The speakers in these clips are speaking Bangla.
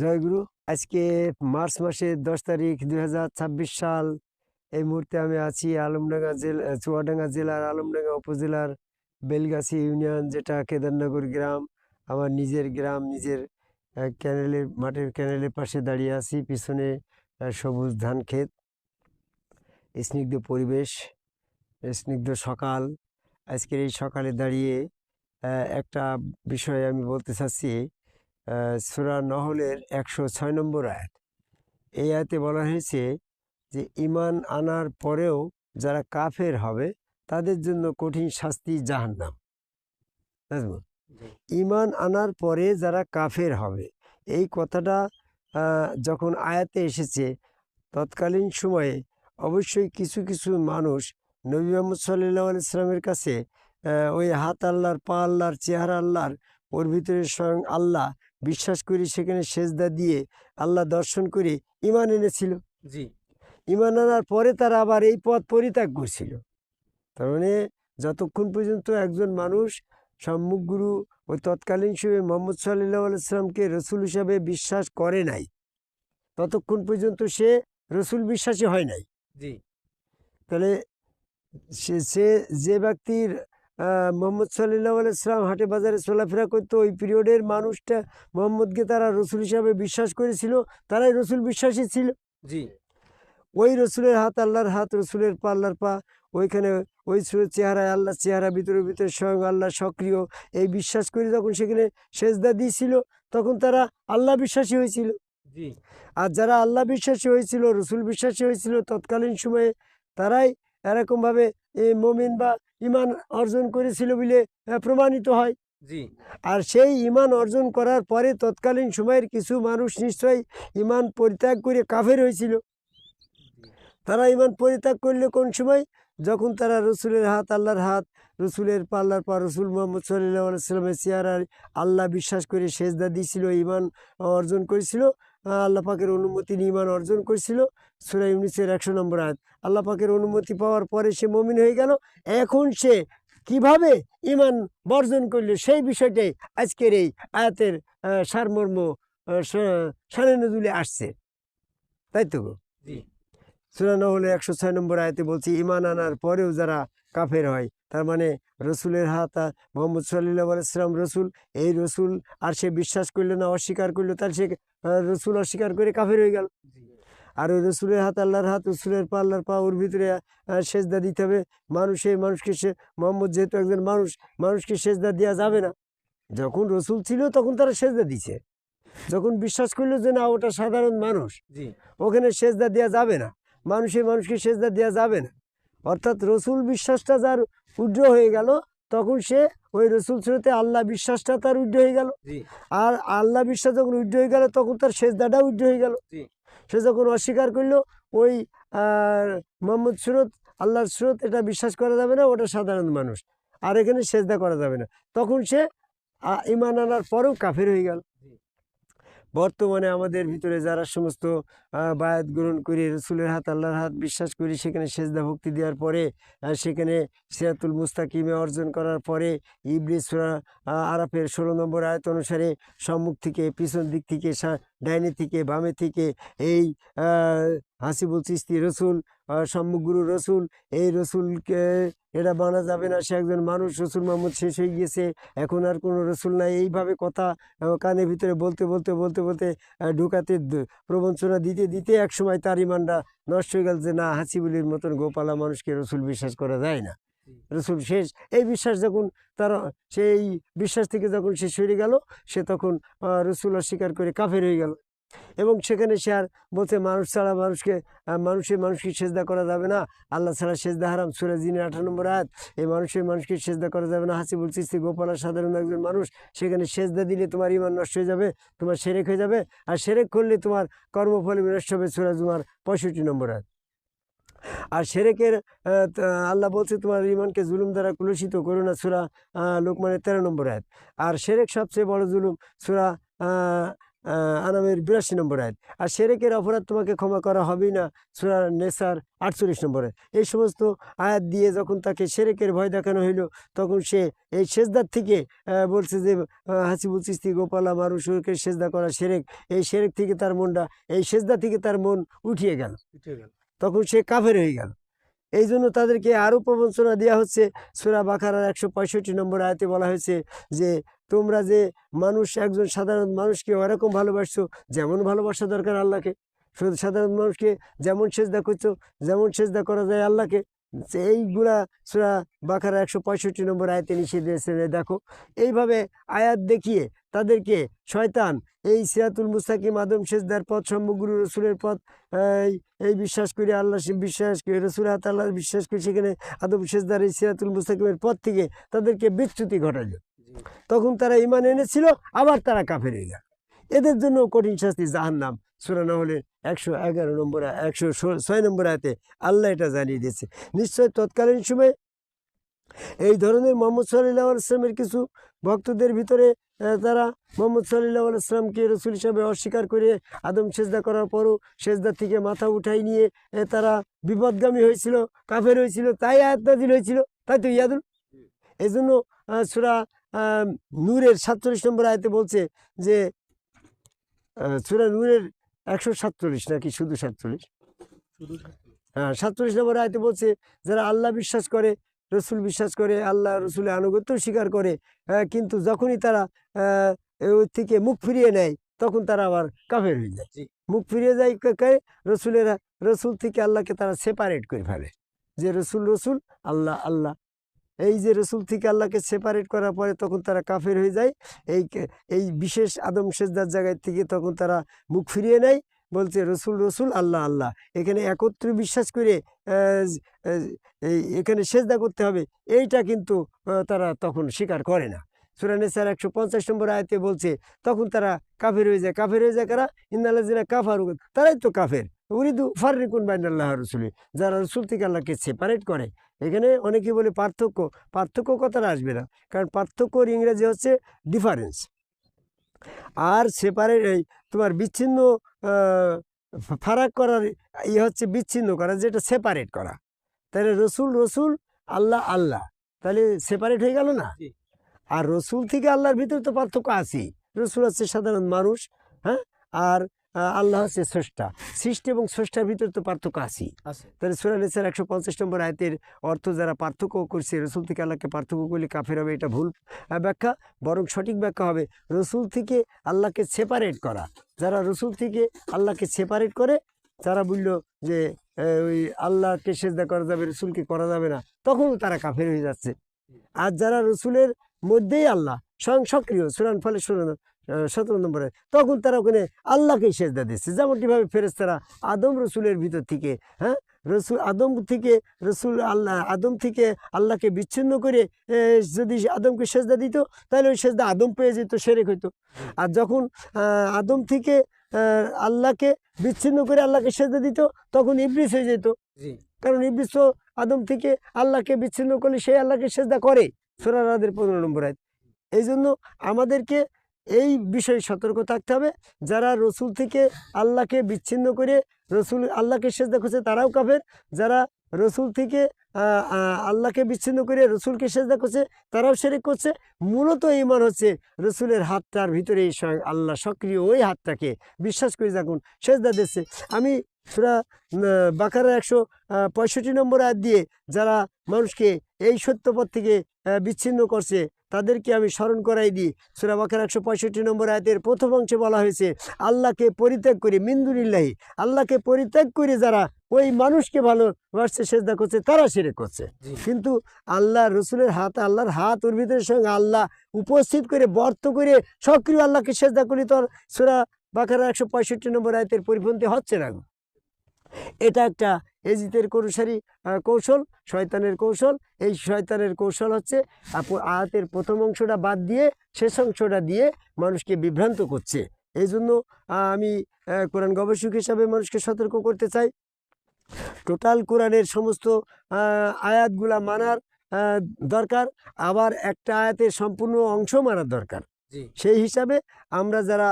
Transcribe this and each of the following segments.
জয়গুরু। আজকে মার্চ মাসের 10 তারিখ 2026 সাল। এই মুহূর্তে আমি আছি আলমডাঙ্গা জেলা, চুয়াডাঙ্গা জেলার আলমডাঙ্গা উপজেলার বেলগাছি ইউনিয়ন, যেটা কেদারনগর গ্রাম। আমার নিজের গ্রাম, নিজের ক্যানেলের মাঠের ক্যানেলের পাশে দাঁড়িয়ে আছি। পিছনে সবুজ ধান ক্ষেত, স্নিগ্ধ পরিবেশ, স্নিগ্ধ সকাল। আজকের এই সকালে দাঁড়িয়ে একটা বিষয় আমি বলতে চাচ্ছি। সূরা নহলের 106 নম্বর আয়াত। এই আয়াতে বলা হয়েছে যে ঈমান আনার পরেও যারা কাফের হবে তাদের জন্য কঠিন শাস্তি জাহান্নাম। বুঝলো? ঈমান আনার পরে যারা কাফের হবে, এই কথাটা যখন আয়াতে এসেছে, তৎকালীন সময়ে অবশ্যই কিছু কিছু মানুষ নবী মুহাম্মদ সাল্লাল্লাহু আলাইহি সাল্লামের কাছে ওই হাত আল্লাহর, পা আল্লাহর, চেহারা আল্লাহর, ওর ভিতরে স্বয়ং আল্লাহ বিশ্বাস করে সেখানে সেজদা দিয়ে আল্লাহ দর্শন করে ঈমান এনেছিল। জি ঈমান আনার পরে তারা আবার এই পথ পরিত্যাগ করছিল। তার মানে যতক্ষণ পর্যন্ত একজন মানুষ সম্মুখগুরু ওই তৎকালীন সময়ে মুহাম্মদ সাল্লাল্লাহু আলাইহি সাল্লামকে রসুল হিসাবে বিশ্বাস করে নাই, ততক্ষণ পর্যন্ত সে রসুল বিশ্বাসী হয় নাই। জি তাহলে সে সে যে ব্যক্তির মোহাম্মদ সাল্লাল্লাহু আলাইহি সাল্লাম হাটে বাজারে চলাফেরা করতো, ওই পিরিয়ডের মানুষটা মোহাম্মদকে তারা রসুল হিসাবে বিশ্বাস করেছিল, তারাই রসুল বিশ্বাসী ছিল। জি ওই রসুলের হাত আল্লাহর হাত, রসুলের পা আল্লাহর পা, ওইখানে ওই চেহারায় আল্লাহ চেহারা, ভিতরে ভিতরে স্বয়ং আল্লাহ সক্রিয়, এই বিশ্বাস করে যখন সেখানে সেজদা দিয়েছিল, তখন তারা আল্লাহ বিশ্বাসী হয়েছিল। জি আর যারা আল্লাহ বিশ্বাসী হয়েছিল, রসুল বিশ্বাসী হয়েছিল তৎকালীন সময়ে, তারাই এরকমভাবে মমিন বা ঈমান অর্জন করেছিল বলে প্রমাণিত হয়। জি আর সেই ঈমান অর্জন করার পরে তৎকালীন সময়ের কিছু মানুষ নিশ্চয়ই ঈমান পরিত্যাগ করে কাফের হয়েছিল। তারা ঈমান পরিত্যাগ করলে কোন সময়? যখন তারা রসুলের হাত আল্লাহর হাত, রসুলের পা আল্লাহর পা, রসুল মুহাম্মদ সাল্লাল্লাহু আলাইহি সাল্লামের চেহারার আল্লাহ বিশ্বাস করে সেজদা দিয়েছিল, ঈমান অর্জন করেছিল, আল্লাহ পাকের অনুমতি নিয়ে ঈমান অর্জন করেছিল। সূরা ইউনূসের 100 নম্বর আয়াত। আল্লাহ পাকের অনুমতি পাওয়ার পরে সে মুমিন হয়ে গেল। এখন সে কিভাবে ঈমান বর্জন করল, সেই বিষয়টাই আজকের এই আয়াতের সারমর্ম, শানে নজুলে আসছে, তাই তো? জি সূরা নহলের 106 নম্বর আয়াতে বলছি, ঈমান আনার পরেও যারা কাফের হয়, তার মানে রসুলের হাত, মুহাম্মদ সাল্লাল্লাহু আলাইহি সাল্লাম রসুল, এই রসুল আর সে বিশ্বাস করলো না, অস্বীকার করলো, তাহলে সে রসুল অস্বীকার করে কাফের হয়ে গেল। আর ওই রসুলের হাত আল্লাহর হাত, রসুলের পা আল্লাহর পা, ওর ভিতরে সেজদা দিতে হবে। মানুষকে সে, মোহাম্মদ যেহেতু একজন মানুষ, মানুষকে সেজদা দেওয়া যাবে না। যখন রসুল ছিল তখন তারা সেজদা দিছে, যখন বিশ্বাস করলো যে না ওটা সাধারণ মানুষ, জি ওখানে সেজদা দেওয়া যাবে না, মানুষকে সেজদা দেওয়া যাবে না। অর্থাৎ রসুল বিশ্বাসটা যার উড্র হয়ে গেল, তখন সে ওই রসুল স্রোতে আল্লাহ বিশ্বাসটা তার উড্র হয়ে গেল। জি আর আল্লাহ বিশ্বাস যখন উড্র হয়ে গেল, তখন তার সেজদাটা উড্র হয়ে গেল। জি সে যখন অস্বীকার করলো ওই মোহাম্মদ স্রোত, আল্লাহর স্রোত, এটা বিশ্বাস করা যাবে না, ওটা সাধারণ মানুষ, আর এখানে সেজদা করা যাবে না, তখন সে ঈমান আনার পরেও কাফের হয়ে গেল। বর্তমানে আমাদের ভিতরে যারা সমস্ত বায়াত গ্রহণ করে রসুলের হাত আল্লাহর হাত বিশ্বাস করি, সেখানে সেজদা ভক্তি দেওয়ার পরে, সেখানে সিরাতুল মুস্তাকিমে অর্জন করার পরে, ইবলিস সূরা আরাফের 16 নম্বর আয়াত অনুসারে সম্মুখ থেকে, পিছন দিক থেকে, ডাইনে থেকে, বামে থেকে, এই হাসিবুল চিশতি রসুল, সম্মুখগুরু রসুল, এই রসুলকে এটা মানা যাবে না, সে একজন মানুষ, রসুল মোহাম্মদ শেষ হয়ে গিয়েছে, এখন আর কোনো রসুল নাই, এইভাবে কথা কানের ভিতরে বলতে বলতে বলতে বলতে ঢুকাতে, প্রবঞ্চনা দিতে দিতে একসময় তার ইমানটা নষ্ট হয়ে গেল, যে না, হাসিবুলির মতন গোপালা মানুষকে রসুল বিশ্বাস করা যায় না, রসুল শেষ। এই বিশ্বাস যখন তার, সেই বিশ্বাস থেকে যখন সে সরে গেল, সে তখন রসুল অস্বীকার করে কাফের হয়ে গেল। এবং সেখানে সে আর বলছে মানুষ ছাড়া মানুষকে সেজদা করা যাবে না, আল্লাহ ছাড়া সেজদা হারাম, সূরা জিনের 18 নম্বর আয়াত। এই মানুষকে সেজদা করা যাবে না, হাসিবুল চিশতি গোপালা সাধারণ একজন মানুষ, সেখানে সেজদা দিলে তোমার ঈমান নষ্ট হয়ে যাবে, তোমার শিরক হয়ে যাবে, আর শিরক করলে তোমার কর্মফল বিনষ্ট হবে, সূরা জুমার 65 নম্বর আয়াত। আর শিরকের আল্লাহ বলছে তোমার ঈমানকে জুলুম দ্বারা কলুষিত করো না, সূরা লোকমানের 13 নম্বর আয়াত। আর শিরক সবচেয়ে বড় জুলুম, সূরা আনামের 82 নম্বর আয়াত। আর শিরকের অপরাধ তোমাকে ক্ষমা করা হবেই না, সূরা নেসার 48 নম্বর আয়াত। এই সমস্ত আয়াত দিয়ে যখন তাকে শিরকের ভয় দেখানো হইলো, তখন সে এই সেজদার থেকে বলছে যে হাসিবুল চিশতি গোপালা মানুষকে সেজদা করা শিরক, এই শিরক থেকে তার মনটা, এই সেজদা থেকে তার মন উঠিয়ে গেল, তখন সে কাফের হয়ে গেল। এই জন্য তাদেরকে আরও প্রবঞ্চনা দেওয়া হচ্ছে। সূরা বাকারার 165 নম্বর আয়াতে বলা হয়েছে যে তোমরা যে মানুষ, একজন সাধারণ মানুষকে ওরকম ভালোবাসছো যেমন ভালোবাসা দরকার আল্লাহকে, শুধু সাধারণ মানুষকে যেমন সেজদা করছো, যেমন সেজদা করা যায় আল্লাহকে, এইগুলা সূরা বাকারা 165 নম্বর আয়াতে নিষেধ দিয়েছে। দেখো, এইভাবে আয়াত দেখিয়ে তাদেরকে শয়তান এই সিরাতুল মুস্তাকিম আদম সেজদার পথ, সম্মুগুরু রসুলের পথ, এই বিশ্বাস করে আল্লাহ বিশ্বাস করে রসুল আল্লাহ বিশ্বাস করে সেখানে আদম সেজদার এই সিরাতুল মুস্তাকিমের পথ থেকে তাদেরকে বিচ্যুতি ঘটালো। তখন তারা ঈমান এনেছিল, আবার তারা কাফের হয়ে গেল। এদের জন্য কঠিন শাস্তি জাহান্নাম। সূরা নহলের 111 নম্বর 106 নম্বর আয়াতে আল্লাহ এটা জানিয়ে দিয়েছে। নিশ্চয় তৎকালীন সময়ে এই ধরনের মোহাম্মদ সাল্লাল্লাহু আলাইহি ওয়াসাল্লামের কিছু ভক্তদের ভিতরে তারা মোহাম্মদ সাল্লাল্লাহু আলাইহি ওয়াসাল্লামকে রসুল হিসাবে অস্বীকার করে আদম সেজদা করার পরও সেজদা থেকে মাথা উঠাই নিয়ে তারা বিপদগামী হয়েছিল, কাফের হয়েছিল, তাই আয়াত নাযিল হয়েছিল। তাই তো ইয়াদুল। এই জন্য সূরা নূরের 47 নম্বর আয়াতে বলছে যে সূরা নূরের 147 নাকি শুধু 47? হ্যাঁ, 47 নম্বর আয়াতে বলছে যারা আল্লাহ বিশ্বাস করে, রসুল বিশ্বাস করে, আল্লাহ রসুলের আনুগত্য স্বীকার করে, কিন্তু যখনই তারা ওই থেকে মুখ ফিরিয়ে নেয় তখন তারা আবার কাফের হয়ে যায়। মুখ ফিরিয়ে যায় রসুলেরা, রসুল থেকে আল্লাহকে তারা সেপারেট করে ফেলে, যে রসুল রসুল, আল্লাহ আল্লাহ। এই যে রসুল থেকে আল্লাহকে সেপারেট করার পরে তখন তারা কাফের হয়ে যায়। এই বিশেষ আদম সেজদার জায়গায় থেকে তখন তারা মুখ ফিরিয়ে নেয়, বলছে রসুল রসুল, আল্লাহ আল্লাহ। এখানে একত্রে বিশ্বাস করে এখানে সেজদা করতে হবে, এইটা কিন্তু তারা তখন স্বীকার করে না। সূরা নিসার 150 নম্বর আয়াতে বলছে তখন তারা কাফের হয়ে যায়। কাফের হয়ে যায় কারা? ইন্নাল্লাযিনা কাফারু, তারাই তো কাফের। উরিদু ফাররিকুন বাইনাল্লাহি ওয়া রাসূলি, যারা রসুল থেকে আল্লাহকে সেপারেট করে। এখানে অনেকে বলে পার্থক্য, পার্থক্য কথাটা আসবে না, কারণ পার্থক্যর ইংরেজি হচ্ছে ডিফারেন্স। আর সেপারেট তোমার বিচ্ছিন্ন, ফারাক করার হচ্ছে বিচ্ছিন্ন করা, যেটা সেপারেট করা। তাহলে রসুল রসুল, আল্লাহ আল্লাহ, তাহলে সেপারেট হয়ে গেল না। আর রসুল থেকে আল্লাহর ভিতরে তো পার্থক্য আছেই। রসুল হচ্ছে সাধারণ মানুষ, হ্যাঁ, আর আল্লাহ হচ্ছে স্রষ্টা। সৃষ্টি এবং স্রষ্টার ভিতরে তো পার্থক্য আছেই। তাহলে সূরা নিসার 150 নম্বর আয়াতের অর্থ যারা পার্থক্য করছে রসুল থেকে আল্লাহকে পার্থক্য করলে কাফের হবে, এটা ভুল ব্যাখ্যা। বরং সঠিক ব্যাখ্যা হবে রসুল থেকে আল্লাহকে সেপারেট করা। যারা রসুল থেকে আল্লাহকে সেপারেট করে, যারা বলল যে ওই আল্লাহকে সেজদা করা যাবে, রসুলকে করা যাবে না, তখন তারা কাফের হয়ে যাচ্ছে। আর যারা রসুলের মধ্যেই আল্লাহ স্বয়ং সক্রিয়, সূরা আনফালের 17 নম্বরে, তখন তারা ওখানে আল্লাহকে সেজদা দিচ্ছে। যেমনটিভাবে ফেরেশতারা আদম রসুলের ভিতর থেকে, হ্যাঁ, রসুল আদম থেকে রসুল আল্লাহ, আদম থেকে আল্লাহকে বিচ্ছিন্ন করে যদি আদমকে সেজদা দিত, তাহলে ওই সেজদা আদম পেয়ে যেত, শিরক হইতো। আর যখন আদম থেকে আল্লাহকে বিচ্ছিন্ন করে আল্লাহকে সেজদা দিত, তখন ইবলিস হয়ে যেত। কারণ ইবলিস তো আদম থেকে আল্লাহকে বিচ্ছিন্ন করলে সেই আল্লাহকে সেজদা করে। সূরা রাদের 15 নম্বর আয়াত। এই জন্য আমাদেরকে এই বিষয়ে সতর্ক থাকতে হবে। যারা রসুল থেকে আল্লাহকে বিচ্ছিন্ন করে রসুল আল্লাহকে সেজদা করছে তারাও কাফের, যারা রসুল থেকে আল্লাহকে বিচ্ছিন্ন করে রসুলকে সেজদা করছে তারাও শিরক করছে। মূলত ঈমান হচ্ছে রসুলের হাতটার ভিতরে স্বয়ং আল্লাহ সক্রিয়, ওই হাতটাকে বিশ্বাস করে যখন সেজদা দিচ্ছে। আমি সূরা বাকারা 165 নম্বর আয়াত দিয়ে যারা মানুষকে এই সত্যপথ থেকে বিচ্ছিন্ন করছে তাদেরকে আমি স্মরণ করাই দিই। সূরা বাকারা 165 নম্বর আয়াতের প্রথম অংশে বলা হয়েছে আল্লাহকে পরিত্যাগ করে, মিনদুনিল্লাহি, আল্লাহকে পরিত্যাগ করে যারা ওই মানুষকে ভালোবাসছে, সেজদা করছে, তারা শিরক করছে। কিন্তু আল্লাহ রসুলের হাত, আল্লাহর হাত ওর ভিতরে সঙ্গে আল্লাহ উপস্থিত করে বর্ত করে সক্রিয় আল্লাহকে সেজদা করি, তোর সূরা বাকারা 165 নম্বর আয়াতের পরিপন্থী হচ্ছে না। এটা একটা এজিতের কৌশল, শয়তানের কৌশল। এই শয়তানের কৌশল হচ্ছে আয়াতের প্রথম অংশটা বাদ দিয়ে শেষ অংশটা দিয়ে মানুষকে বিভ্রান্ত করছে। এই জন্য আমি কোরআন গবেষক হিসাবে মানুষকে সতর্ক করতে চাই, টোটাল কোরআনের সমস্ত আয়াতগুলা মানার দরকার, আবার একটা আয়াতের সম্পূর্ণ অংশ মানার দরকার। জি সেই হিসাবে আমরা যারা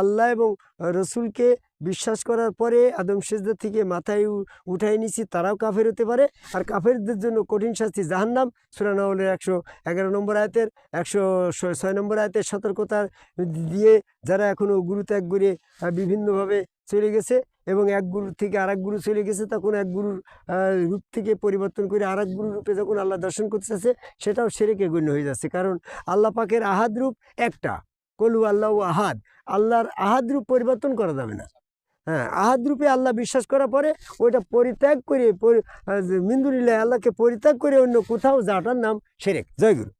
আল্লাহ এবং রসুলকে বিশ্বাস করার পরে আদম সেজদা থেকে মাথায় উঠাই নিছি, তারাও কাফের হতে পারে। আর কাফেরদের জন্য কঠিন শাস্তি জাহান্নাম। সূরা নাহলের 111 নম্বর আয়াতের 106 নম্বর আয়াতের সতর্কতা দিয়ে যারা এখনও গুরু ত্যাগ করে বিভিন্নভাবে চলে গেছে এবং এক গুরু থেকে আরেক গুরু চলে গেছে, তখন এক গুরুর রূপ থেকে পরিবর্তন করে আরেক গুরুর রূপে যখন আল্লাহ দর্শন করতেছে, সেটাও শিরকে গণ্য হয়ে যাচ্ছে। কারণ আল্লাহ পাকের আহাদ রূপ একটা, কলু আল্লাহ আহাদ, আল্লাহর আহাদ রূপ পরিবর্তন করা যাবে না। হ্যাঁ, আহাদ রূপে আল্লাহ বিশ্বাস করার পরে ওইটা পরিত্যাগ করে মিন্দুরিল্লাহ আল্লাহকে পরিত্যাগ করে অন্য কোথাও যাওয়াটার নাম শিরক। জয় গুরু।